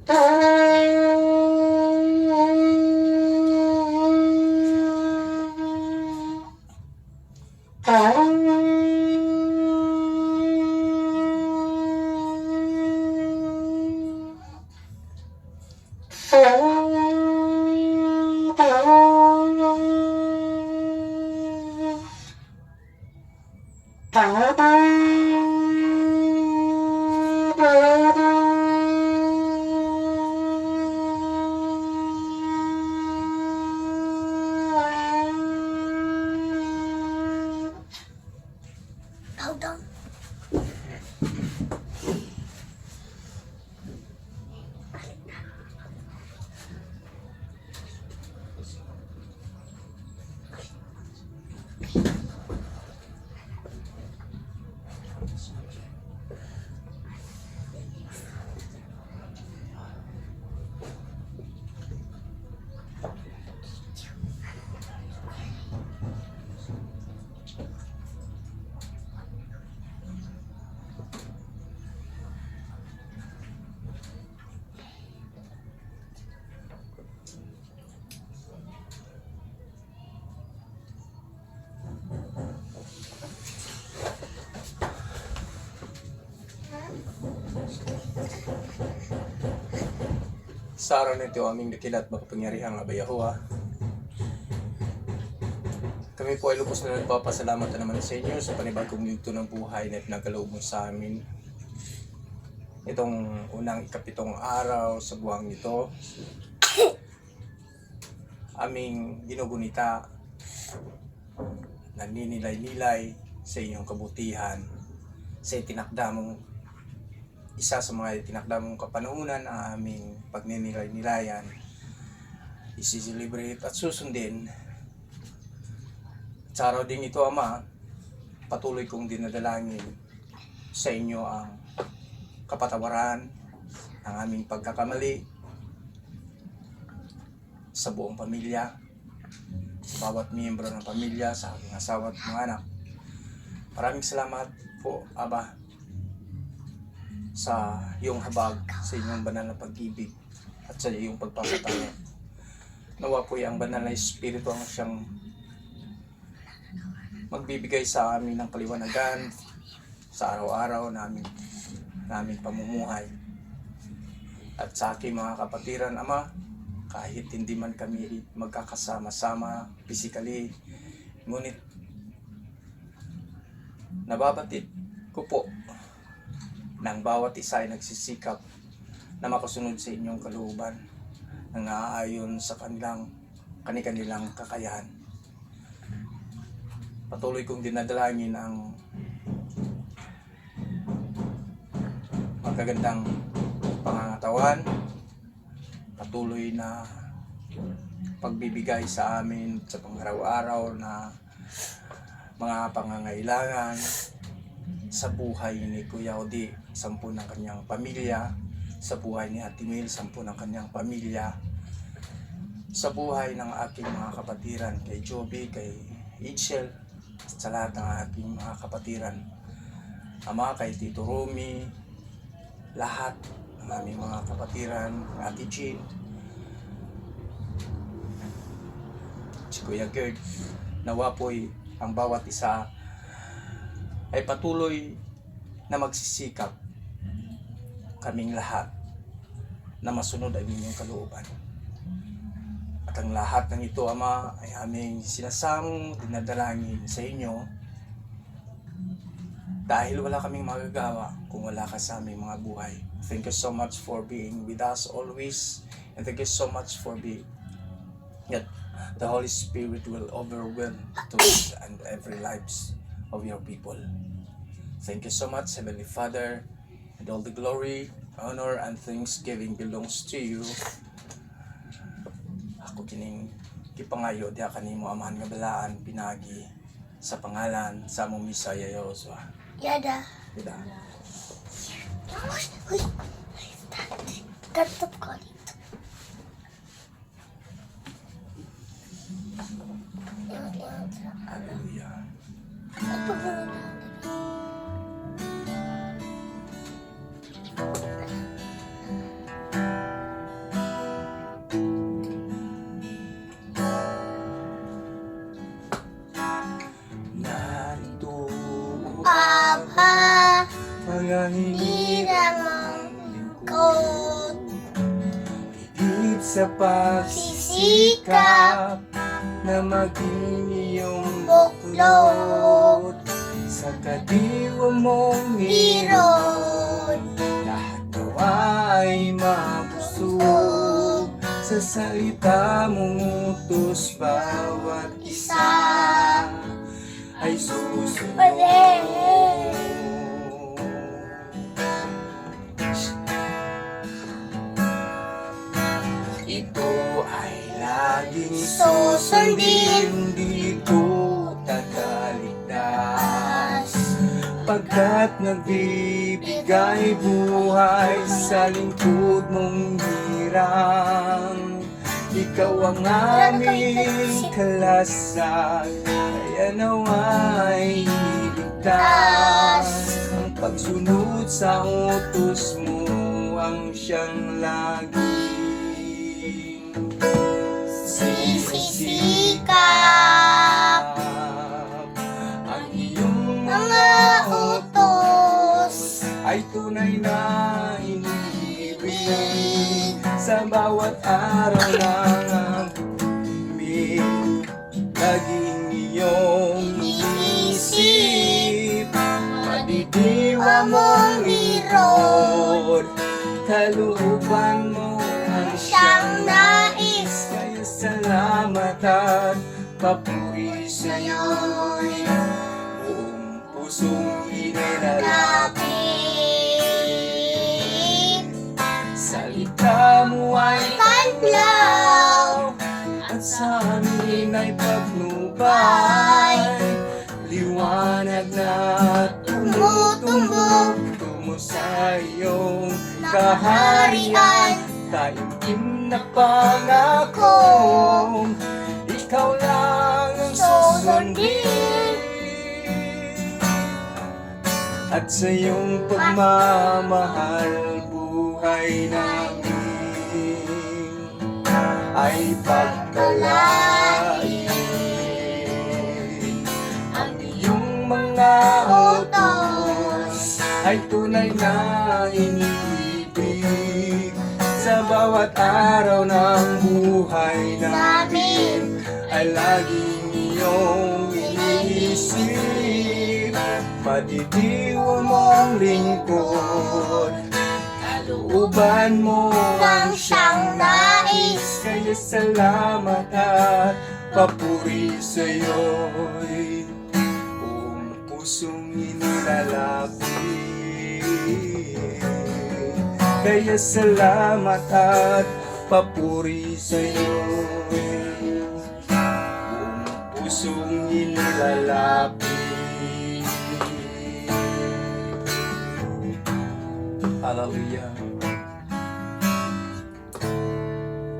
Hold on. Sa araw nito aming dakilat makapangyarihang Aba Yahuwah, kami po ay lubos na nagpapasalamat na naman sa inyo sa panibagong yugto ng buhay na pinagkaloob mo sa amin. Itong unang ikapitong araw sa buwang ito, aming ginugunita, naninilay-nilay sa iyong kabutihan, sa itinakda mong isa sa mga itinakda mong kapanahunan ang aming pagninilay-nilayan, isi-celebrate at susundin. Sa araw ding ito, Ama, patuloy kong dinadalangin sa inyo ang kapatawaran ng aming pagkakamali sa buong pamilya, sa bawat miyembro ng pamilya, sa aking asawa at mga anak. Maraming salamat po, Aba, sa iyong habag, sa inyong banal na pag-ibig at sa iyong pagpapatayo. Nawa po ang banal na Espiritu ang siyang magbibigay sa amin ng kaliwanagan sa araw-araw naming pamumuhay. At sa aking mga kapatiran, Ama, kahit hindi man kami magkakasama-sama physically, ngunit nababatid ko po nang bawat isa ay nagsisikap na makasunod sa inyong kalooban na naaayon sa kanilang kakayahan. Patuloy kong dinadalangin ang magagandang pangangatawan, patuloy na pagbibigay sa amin sa pang-araw-araw na mga pangangailangan sa buhay ni Kuya Odi, 10 ng kanyang pamilya, sa buhay ni Ate Mil, 10 ng kanyang pamilya, sa buhay ng aking mga kapatiran, kay Joby, kay Itchel, sa lahat ng aking mga kapatiran. Ama, kay Tito Romy, lahat ng aming mga kapatiran, Ate Jean, si Kuya Gerd, nawa po'y ang bawat isa ay patuloy na magsisikap kaming lahat na masunod ang inyong kalooban. At ang lahat ng ito, Ama, ay aming sinasamo, dinadalangin sa inyo dahil wala kaming magagawa kung wala ka sa aming mga buhay. Thank you so much for being with us always, and thank you so much for being that the Holy Spirit will overwhelm to and every lives of your people. Thank you so much, Heavenly Father, and all the glory, honor, and thanksgiving belongs to you. Ako kining kipangayo diha kanimo amahan nga balaan pinagi sa pangalan sa among Misaya Yahosua. Yada. Dida. Uy. Tatap ko dito. Hallelujah. mga Hirang hinirang kot higit sa pagsisikap na maging iyong buklod sa kadiwa mong Hirod lahat daw ay mabusog sa salita mong utos bawat isa ay susunod. Ito ay laging susundin, di ko tatalikdas pagkat nagbibigay buhay sa lingkod mong hirang. Ikaw ang aming kalasag, kaya nawa'y iligtas. Ang pagsunod sa utos mo ang siyang laging Sisisikap ang iyong mga utos ay tunay na iniibig sa bawat araw ng aming laging iyong iisip. Madidiwa mong lirod, kalooban mo ang siyang nais. kaya salamat at papuri sa'yo'y buong pusong inilalapit. Salita mo ay Panlaw at sa amin ay patnubay. Liwanag na tumutumbok tungo sa iyong kaharian. Taimtim na pangakong ikaw lang ang susundin. At sa iyong pagmamahal buhay namin ay pagpalain. Ang iyong mga utos ay tunay na iniibig sa bawat araw ng buhay namin ay laging iyong iniisip. Madidiwa mong lingkod, kalooban mo ang siyang nais. kaya salamat at papuri sa'yo'y buong pusong inilalapit. Kaya salamat at papuri sa'yo'y buong pusong inilalapit. Hallelujah.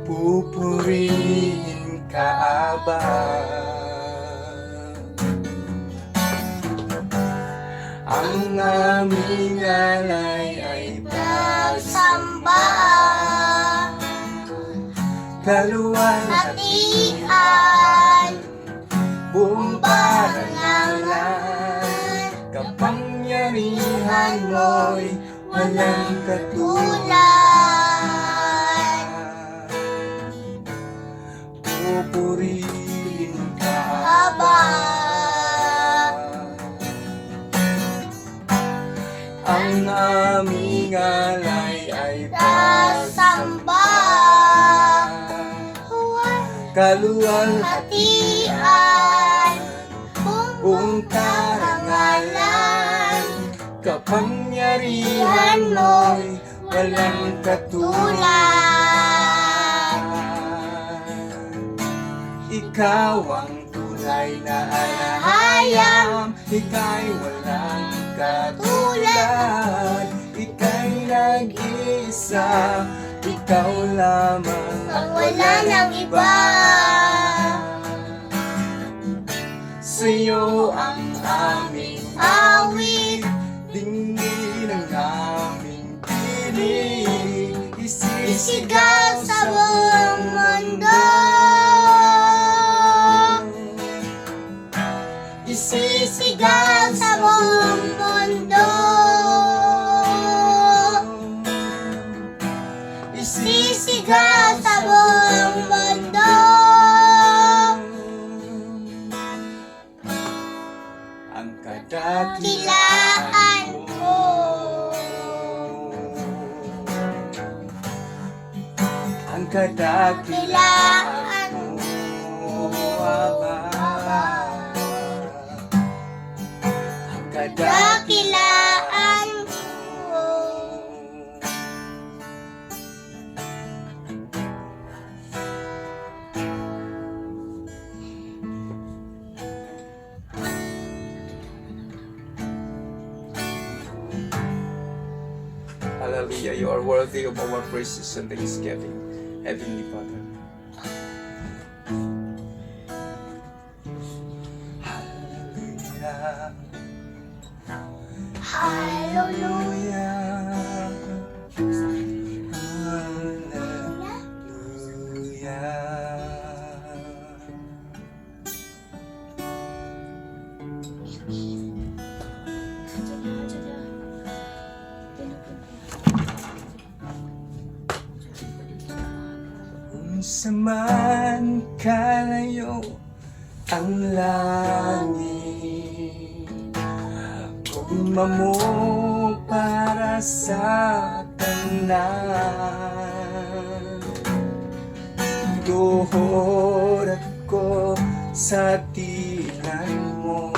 Pupurihin ka, Aba. Ang aming alay ay Pagsamba kaluwalhatian, hatian buong parangalan, kapangyarihan mo'y walang katulad. Pupurihin ka, Aba. ang aming alay ay Pagsamba kaluwalhatian, hatian buong karangalan, kapangyarihan mo'y walang katulad. Ikaw ang tunay na alahayam, ika'y walang katulad. Ika'y nag-isa, ikaw lamang Ang wala ng iba. Sa'yo ang aming Awit dinggin ang aming piling, isigaw sa buong mundo. Isisigaw sa buong mundo. kadakilaan mo, Ama. Ang Dakilaan mo. Hallelujah, you are worthy of our praises and thanksgiving, Heavenly Father. Hallelujah. Hallelujah. Kung saman kalayo ang langit, kung mamok para sa tanan, duhod ako sa tinan mo,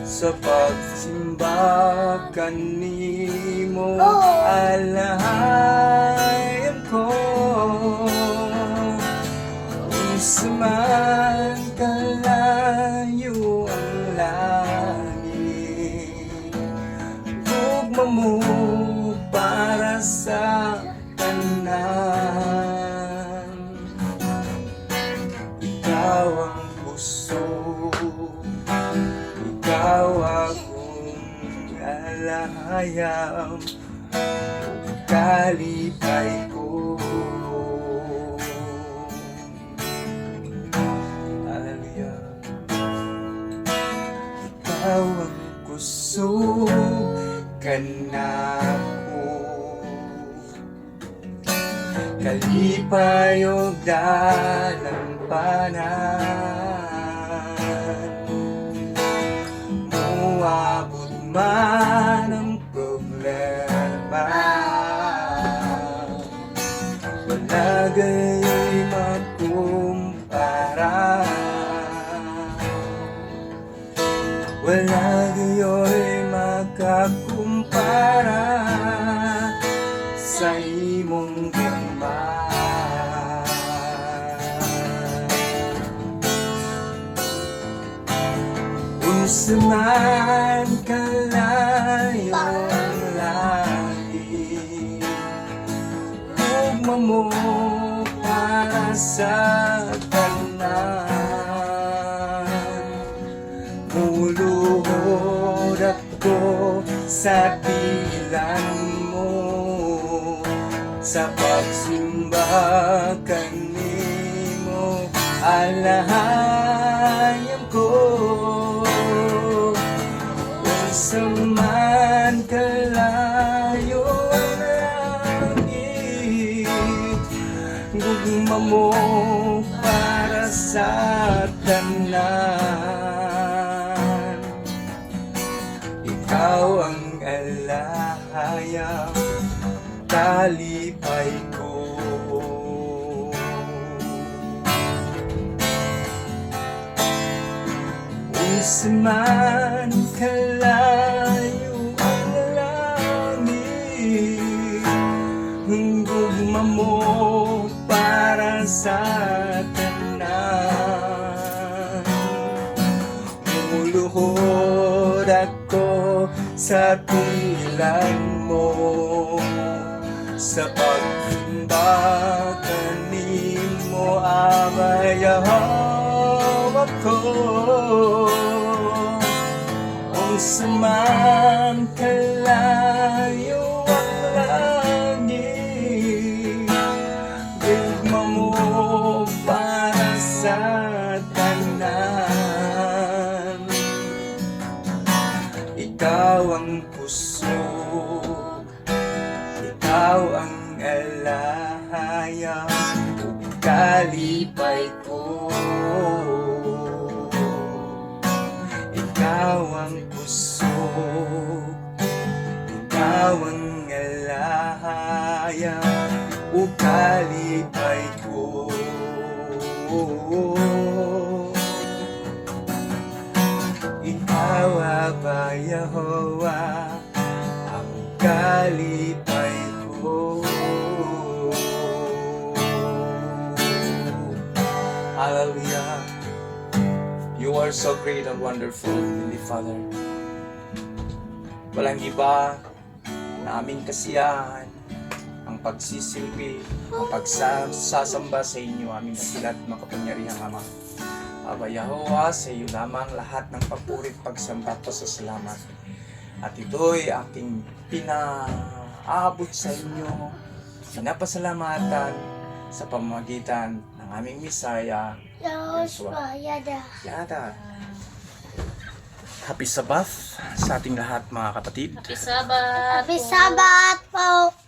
sa pagsimba kanimo alayan ko. Kung saman kalayo ang langit, tugma mo para sa tanan. Ikaw ang puso, ikaw akong alahayam, kalipay ko. Hallelujah. Ikaw ang kusog kanako, kalipay o dalang panan, muabot man ang problema, wala gayo'y makumpara, wala gayo'y makakumpara sa imong gamay. Unsa man kalayo ang langit, tugma mo para sa tanan, muluhod ako sa pilan mo, sa pagsimba kanimo alahayam ko. Unsa man kalayo ang langit, gugma mo para sa tanan. Ikaw ang alahayam, kalipay ko. Unsa man kalayo ang langit, gugma mo para sa tanan, muluhod ako sa pilan mo, sa pagsimba kanimo amayaw ako. Unsa man kalayo ang langit, gugma mo para sa tanan. Ikaw ang puso, ikaw ang alahayam, kalipay ko. Ikaw ang puso, ikaw ang alahayam, kalipay ko. Ikaw, Aba Yahowa, ang kalipay ko. Hallelujah. You are so great and wonderful, Heavenly Father. Walang iba na aming kasiyahan ang pagsisilbi, ang pagsasamba sa inyo, aming dakilat at makapangyarihang Ama. Aba Yahowa, sa iyo lamang lahat ng papuri at pagsamba at pasasalamat. At ito'y aking pinaabot sa inyo, pinapasalamatan sa pamamagitan ng aming Misaya, Yahushua, Yada. Yada. Happy Sabbath sa ating lahat, mga kapatid. Happy Sabbath. Happy Sabbath po.